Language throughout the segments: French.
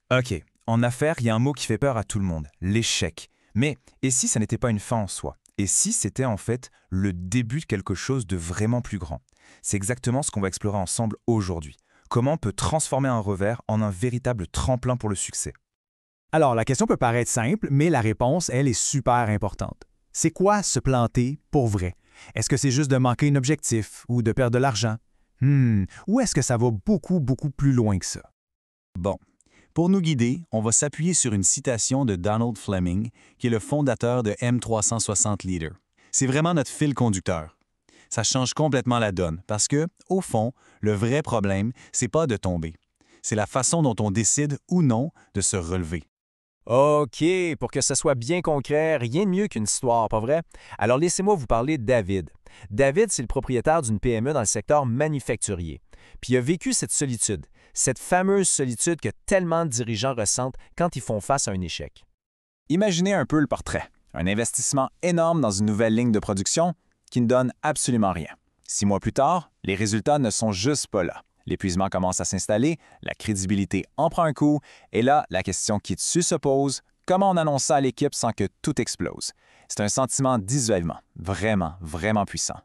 Ok, en affaires, il y a un mot qui fait peur à tout le monde, l'échec. Mais et si ça n'était pas une fin en soi? Et si c'était en fait le début de quelque chose de vraiment plus grand? C'est exactement ce qu'on va explorer ensemble aujourd'hui. Comment on peut transformer un revers en un véritable tremplin pour le succès? Alors, la question peut paraître simple, mais la réponse, elle, est super importante. C'est quoi se planter pour vrai? Est-ce que c'est juste de manquer un objectif ou de perdre de l'argent? Ou est-ce que ça va beaucoup, beaucoup plus loin que ça? Bon, pour nous guider, on va s'appuyer sur une citation de Donald Fleming, qui est le fondateur de M360 Leader. C'est vraiment notre fil conducteur. Ça change complètement la donne parce que, au fond, le vrai problème, c'est pas de tomber. C'est la façon dont on décide ou non de se relever. OK, pour que ce soit bien concret, rien de mieux qu'une histoire, pas vrai? Alors laissez-moi vous parler de David. David, c'est le propriétaire d'une PME dans le secteur manufacturier. Puis il a vécu cette solitude, cette fameuse solitude que tellement de dirigeants ressentent quand ils font face à un échec. Imaginez un peu le portrait. Un investissement énorme dans une nouvelle ligne de production qui ne donne absolument rien. 6 mois plus tard, les résultats ne sont juste pas là. L'épuisement commence à s'installer, la crédibilité en prend un coup, et là, la question qui dessus se pose, comment on annonce ça à l'équipe sans que tout explose? C'est un sentiment d'isolement, vraiment, vraiment puissant.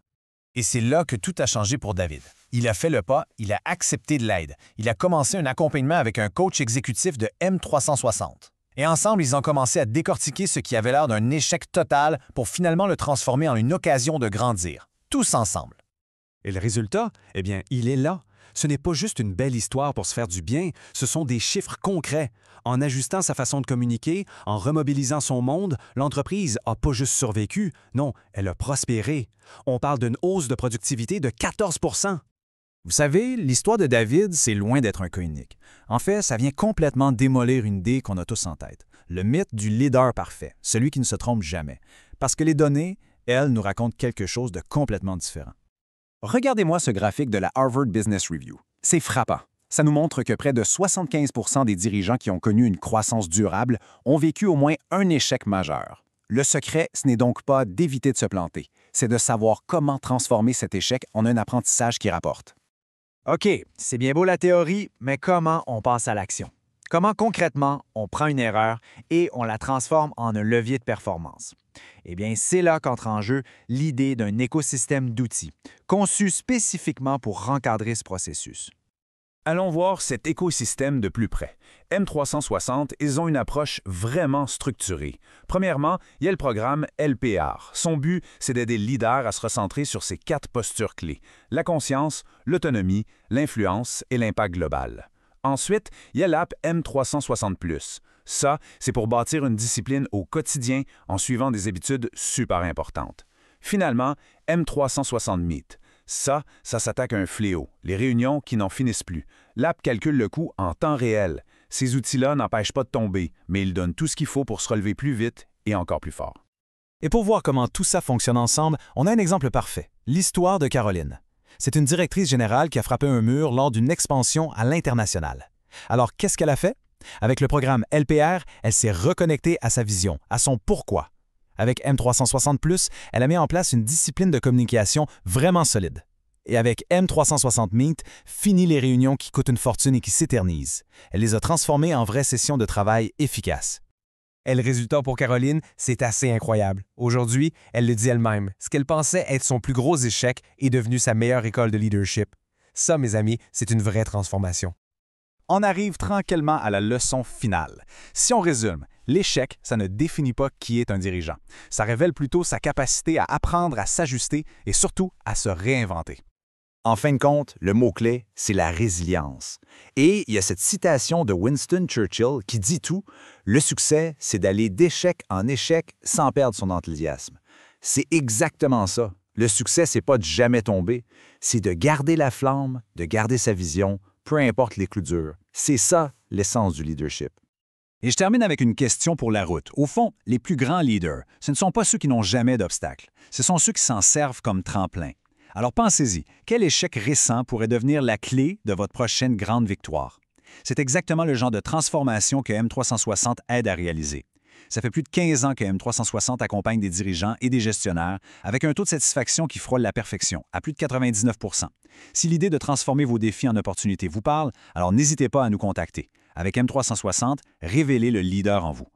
Et c'est là que tout a changé pour David. Il a fait le pas, il a accepté de l'aide. Il a commencé un accompagnement avec un coach exécutif de M360. Et ensemble, ils ont commencé à décortiquer ce qui avait l'air d'un échec total pour finalement le transformer en une occasion de grandir, tous ensemble. Et le résultat, eh bien, il est là. Ce n'est pas juste une belle histoire pour se faire du bien, ce sont des chiffres concrets. En ajustant sa façon de communiquer, en remobilisant son monde, l'entreprise n'a pas juste survécu, non, elle a prospéré. On parle d'une hausse de productivité de 14 %. Vous savez, l'histoire de David, c'est loin d'être un cas unique. En fait, ça vient complètement démolir une idée qu'on a tous en tête. Le mythe du leader parfait, celui qui ne se trompe jamais. Parce que les données, elles, nous racontent quelque chose de complètement différent. Regardez-moi ce graphique de la Harvard Business Review. C'est frappant. Ça nous montre que près de 75 % des dirigeants qui ont connu une croissance durable ont vécu au moins un échec majeur. Le secret, ce n'est donc pas d'éviter de se planter, c'est de savoir comment transformer cet échec en un apprentissage qui rapporte. OK, c'est bien beau la théorie, mais comment on passe à l'action? Comment concrètement on prend une erreur et on la transforme en un levier de performance? Eh bien, c'est là qu'entre en jeu l'idée d'un écosystème d'outils, conçu spécifiquement pour encadrer ce processus. Allons voir cet écosystème de plus près. M360, ils ont une approche vraiment structurée. Premièrement, il y a le programme LPR. Son but, c'est d'aider le leader à se recentrer sur ses 4 postures clés: la conscience, l'autonomie, l'influence et l'impact global. Ensuite, il y a l'app M360+. Ça, c'est pour bâtir une discipline au quotidien en suivant des habitudes super importantes. Finalement, M360 Meet. Ça s'attaque à un fléau, les réunions qui n'en finissent plus. L'app calcule le coût en temps réel. Ces outils-là n'empêchent pas de tomber, mais ils donnent tout ce qu'il faut pour se relever plus vite et encore plus fort. Et pour voir comment tout ça fonctionne ensemble, on a un exemple parfait, l'histoire de Caroline. C'est une directrice générale qui a frappé un mur lors d'une expansion à l'international. Alors, qu'est-ce qu'elle a fait? Avec le programme LPR, elle s'est reconnectée à sa vision, à son pourquoi. Avec M360+, elle a mis en place une discipline de communication vraiment solide. Et avec M360 Meet, fini les réunions qui coûtent une fortune et qui s'éternisent. Elle les a transformées en vraies sessions de travail efficaces. Et le résultat pour Caroline, c'est assez incroyable. Aujourd'hui, elle le dit elle-même, ce qu'elle pensait être son plus gros échec est devenu sa meilleure école de leadership. Ça, mes amis, c'est une vraie transformation. On arrive tranquillement à la leçon finale. Si on résume, l'échec, ça ne définit pas qui est un dirigeant. Ça révèle plutôt sa capacité à apprendre à s'ajuster et surtout à se réinventer. En fin de compte, le mot-clé, c'est la résilience. Et il y a cette citation de Winston Churchill qui dit tout: « Le succès, c'est d'aller d'échec en échec sans perdre son enthousiasme. » C'est exactement ça. Le succès, c'est pas de jamais tomber, c'est de garder la flamme, de garder sa vision, peu importe les coups durs. C'est ça, l'essence du leadership. Et je termine avec une question pour la route. Au fond, les plus grands leaders, ce ne sont pas ceux qui n'ont jamais d'obstacles. Ce sont ceux qui s'en servent comme tremplin. Alors pensez-y, quel échec récent pourrait devenir la clé de votre prochaine grande victoire? C'est exactement le genre de transformation que M360 aide à réaliser. Ça fait plus de 15 ans que M360 accompagne des dirigeants et des gestionnaires avec un taux de satisfaction qui frôle la perfection, à plus de 99 %. Si l'idée de transformer vos défis en opportunités vous parle, alors n'hésitez pas à nous contacter. Avec M360, révélez le leader en vous.